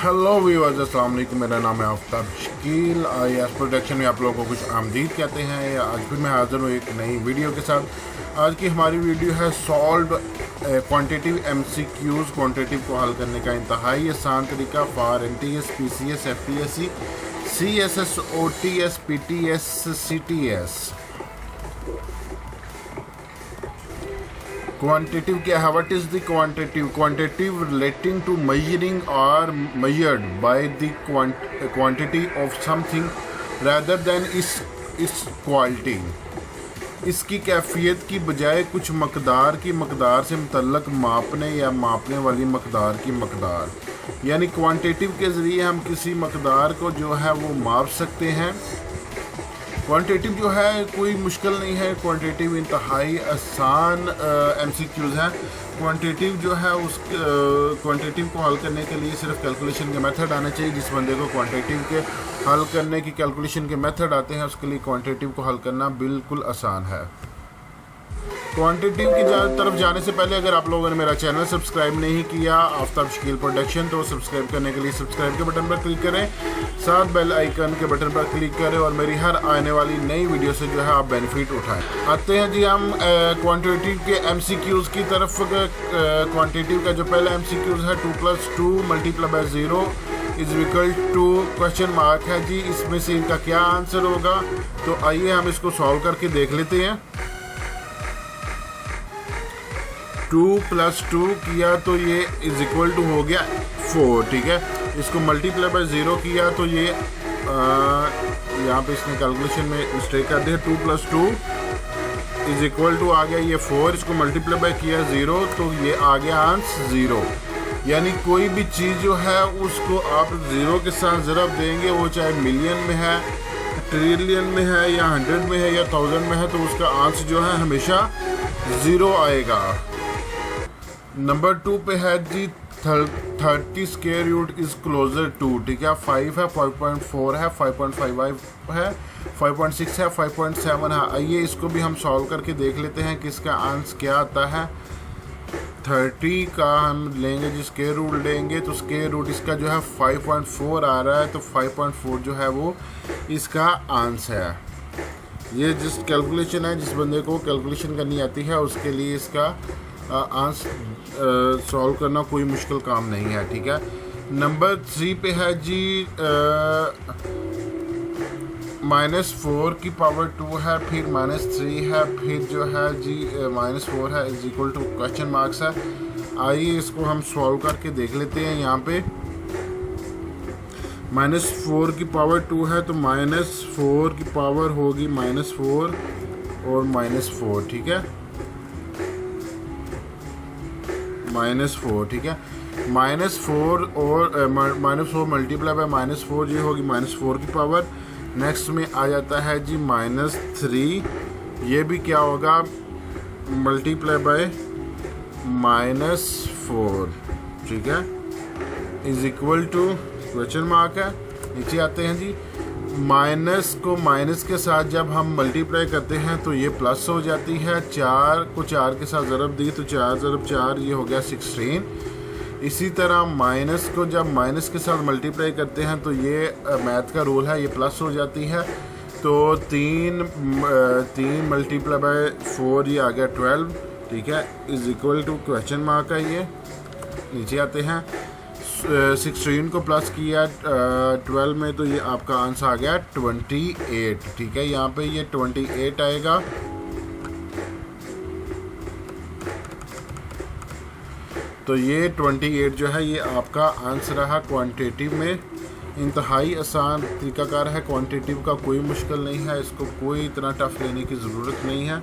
Hello viewers, अस्सलाम वालेकुम। मेरा नाम है आफ्ताब शकील। एस प्रोडक्शन में आप लोगों को कुछ आमदीद कहते हैं। आज फिर मैं हाज़िर हूँ एक नई वीडियो के साथ। आज की हमारी वीडियो है सॉल्व क्वांटिटिव MCQs। क्वांटिटिव को हल करने का इंतहाई आसान तरीका for NTS, PCS, FTSE, CSS, OTS, PTS, CTS। Quantitative क्या है? What is the quantitative? Quantitative relating to measuring और measured by the quantity of something rather than its quality. इसकी कैफियत की बजाय कुछ मकदार की मकदार से मुतल्लक मापने या मापने वाली मकदार की मकदार। यानी क्वांटिटिव के ज़रिए हम किसी मकदार को जो है वो माप सकते हैं। क्वांटिटिव जो है कोई मुश्किल नहीं है। क्वांटिटिव इंतहाई आसान MCQs हैं। क्वांटिटिव जो है उस क्वांटिटिव को हल करने के लिए सिर्फ कैलकुलेशन के मेथड आने चाहिए। जिस बंदे को क्वांटिटिव के हल करने की कैलकुलेशन के मेथड आते हैं उसके लिए क्वांटिटिव को हल करना बिल्कुल आसान है। क्वांटिटिव की तरफ जाने से पहले अगर आप लोगों ने मेरा चैनल सब्सक्राइब नहीं किया आफ्ताब शकील प्रोडक्शन, तो सब्सक्राइब करने के लिए सब्सक्राइब के बटन पर क्लिक करें, साथ बेल आइकन के बटन पर क्लिक करें और मेरी हर आने वाली नई वीडियो से जो है आप बेनिफिट उठाएं। आते हैं जी हम क्वांटिटिव के MCQs की तरफ। क्वांटिटिव का जो पहला MCQs है 2 + 2 × 0 is equal to question mark है जी। इसमें से इनका क्या आंसर होगा? तो आइए हम इसको सॉल्व करके देख लेते हैं। 2 + 2 किया तो ये इज इक्वल टू हो गया 4, ठीक है। इसको मल्टीप्लाई बाय 0 किया तो ये यहाँ पे इसने कैलकुलेशन में मिस्टेक कर दिया। 2 + 2 इज इक्वल टू आ गया ये 4। इसको मल्टीप्लाई बाय किया 0 तो ये आ गया आंसर 0। यानी कोई भी चीज़ जो है उसको आप 0 के साथ ज़रब देंगे, वो चाहे मिलियन में है, ट्रिलियन में है या 100 में है या 1000 में है, तो उसका आंसर जो है हमेशा 0 आएगा। नंबर 2 पे है जी 30 square root is closer to, ठीक है। 5 है, 5.4 है, 5.5 है, 5.6 है, 5.7 है। आइए इसको भी हम सॉल्व करके देख लेते हैं कि इसका आंसर क्या आता है। 30 का हम लेंगे जी स्क्वायर रूट लेंगे तो स्क्वायर रूट इसका जो है 5.4 आ रहा है, तो 5.4 जो है वो इसका आंसर है। ये जिस कैलकुलेशन है, जिस बंदे को कैलकुलेशन करनी आती है उसके लिए इसका आंसर सॉल्व करना कोई मुश्किल काम नहीं है, ठीक है। नंबर 3 पे है जी -4 की पावर 2 है, फिर -3 है, फिर जो है जी -4 है is equal to question marks है। आइए इसको हम सॉल्व करके देख लेते हैं। यहाँ पे -4 की पावर 2 है तो -4 की पावर होगी -4 और -4, ठीक है। -4, ठीक है। -4 और -4 मल्टीप्लाई बाय -4 ये होगी -4 की पावर। नेक्स्ट में आ जाता है जी -3, ये भी क्या होगा मल्टीप्लाई बाय -4, ठीक है, is equal to question mark है। नीचे आते हैं जी, माइनस को माइनस के साथ जब हम मल्टीप्लाई करते हैं तो ये प्लस हो जाती है। 4 को 4 के साथ ज़रब दी तो 4 × 4 ये हो गया 16। इसी तरह माइनस को जब माइनस के साथ मल्टीप्लाई करते हैं तो ये मैथ का रूल है, ये प्लस हो जाती है। तो 3 मल्टीप्लाई बाय 4 ये आ गया 12, ठीक है, is equal to question mark है ये। नीचे आते हैं, 16 को प्लस किया 12 में तो ये आपका आंसर आ गया 28, ठीक है। यहाँ पे ये 28 आएगा। तो ये 28 जो है ये आपका आंसर रहा। क्वांटिटिव में इंतहाई आसान तरीकाकार है। क्वांटिटिव का कोई मुश्किल नहीं है, इसको कोई इतना टफ लेने की ज़रूरत नहीं है।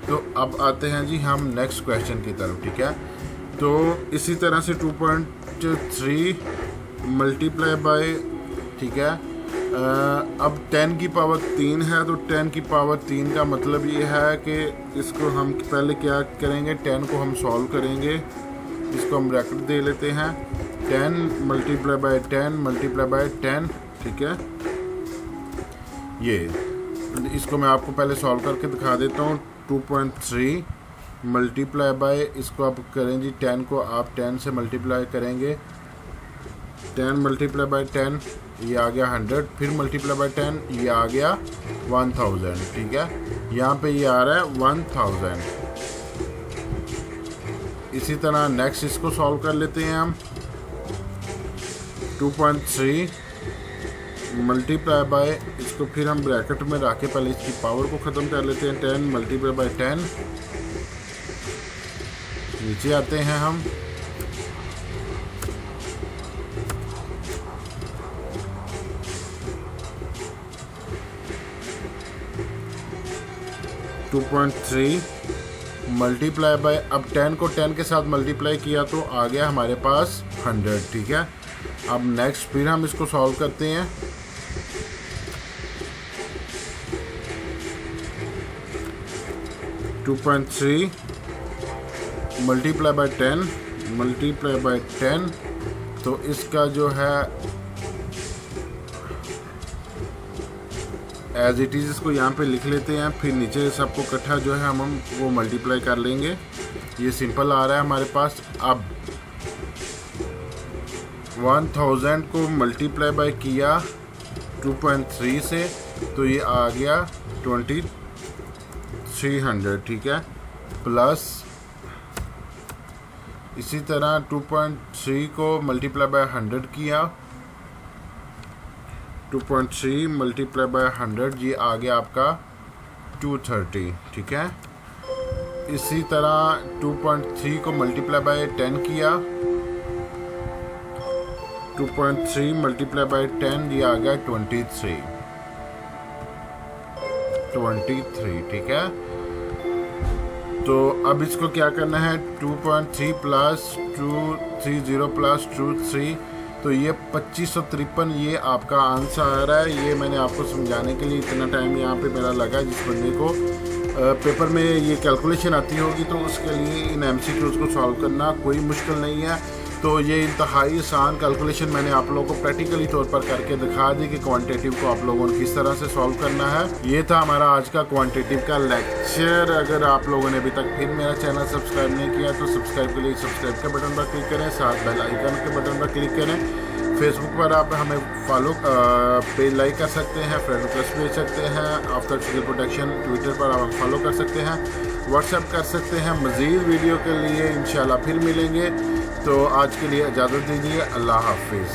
तो अब आते हैं जी हम नेक्स्ट क्वेश्चन की तरफ, ठीक है। तो इसी तरह से 2.3 मल्टीप्लाई बाय, ठीक है, अब 10 की पावर 3 है तो 10 की पावर 3 का मतलब ये है कि इसको हम पहले क्या करेंगे, 10 को हम सॉल्व करेंगे। इसको हम ब्रैकेट दे लेते हैं, 10 मल्टीप्लाई बाय 10 मल्टीप्लाई बाय 10, ठीक है। ये इसको मैं आपको पहले सॉल्व करके दिखा देता हूँ। 2.3 मल्टीप्लाई बाय, इसको आप करें जी 10 को आप 10 से मल्टीप्लाई करेंगे, 10 मल्टीप्लाई बाई 10 ये आ गया 100, फिर मल्टीप्लाई बाई 10 ये आ गया 1000, ठीक है। यहाँ पे ये आ रहा है 1000। इसी तरह नेक्स्ट इसको सॉल्व कर लेते हैं हम। 2.3 मल्टीप्लाई बाय, इसको फिर हम ब्रैकेट में रख के पहले इसकी पावर को ख़त्म कर लेते हैं। 10 मल्टीप्लाई बाय 10, नीचे आते हैं हम। टू 2.3 मल्टीप्लाई बाय, अब 10 को 10 के साथ मल्टीप्लाई किया तो आ गया हमारे पास 100, ठीक है। अब नेक्स्ट फिर हम इसको सॉल्व करते हैं। 2.3 मल्टीप्लाई बाय 10 मल्टीप्लाई बाय 10, तो इसका जो है एज इट इज़ इसको यहाँ पे लिख लेते हैं, फिर नीचे सबको इकट्ठा जो है हम वो मल्टीप्लाई कर लेंगे। ये सिंपल आ रहा है हमारे पास। अब 1000 को मल्टीप्लाई बाय किया 2.3 से, तो ये आ गया 2300, ठीक है। प्लस इसी तरह 2.3 को मल्टीप्लाई बाय 100 किया, 2.3 मल्टीप्लाई बाय 100 ये आ गया आपका 230, ठीक है। इसी तरह 2.3 को मल्टीप्लाई बाय 10 किया, 2.3 मल्टीप्लाई बाय 10 ये आ गया 23, ठीक है। तो अब इसको क्या करना है, 2.3 प्लस 230 प्लस 23, तो ये 2553 ये आपका आंसर आ रहा है। ये मैंने आपको समझाने के लिए इतना टाइम यहाँ पे मेरा लगा। जिस बंदे को पेपर में ये कैलकुलेशन आती होगी तो उसके लिए इन MCQs को सॉल्व करना कोई मुश्किल नहीं है। तो ये इंतहाई आसान कैलकुलेशन मैंने आप लोगों को प्रैक्टिकली तौर पर करके दिखा दी कि क्वांटिटिव को आप लोगों ने किस तरह से सॉल्व करना है। ये था हमारा आज का क्वांटिटिव का लेक्चर। अगर आप लोगों ने अभी तक फिर मेरा चैनल सब्सक्राइब नहीं किया तो सब्सक्राइब के लिए सब्सक्राइब के बटन पर क्लिक करें, साथ बेल आइकन के बटन पर क्लिक करें। फेसबुक पर आप हमें फॉलो पेज लाइक कर सकते हैं, फ्रेंड रिक्वेस्ट भेज सकते हैं, आफ्टर फिजिकल प्रोटेक्शन ट्विटर पर आप फॉलो कर सकते हैं, व्हाट्सएप कर सकते हैं। मज़ीद वीडियो के लिए इंशाल्लाह फिर मिलेंगे। तो आज के लिए इजाज़त दीजिए। अल्लाह हाफिज़।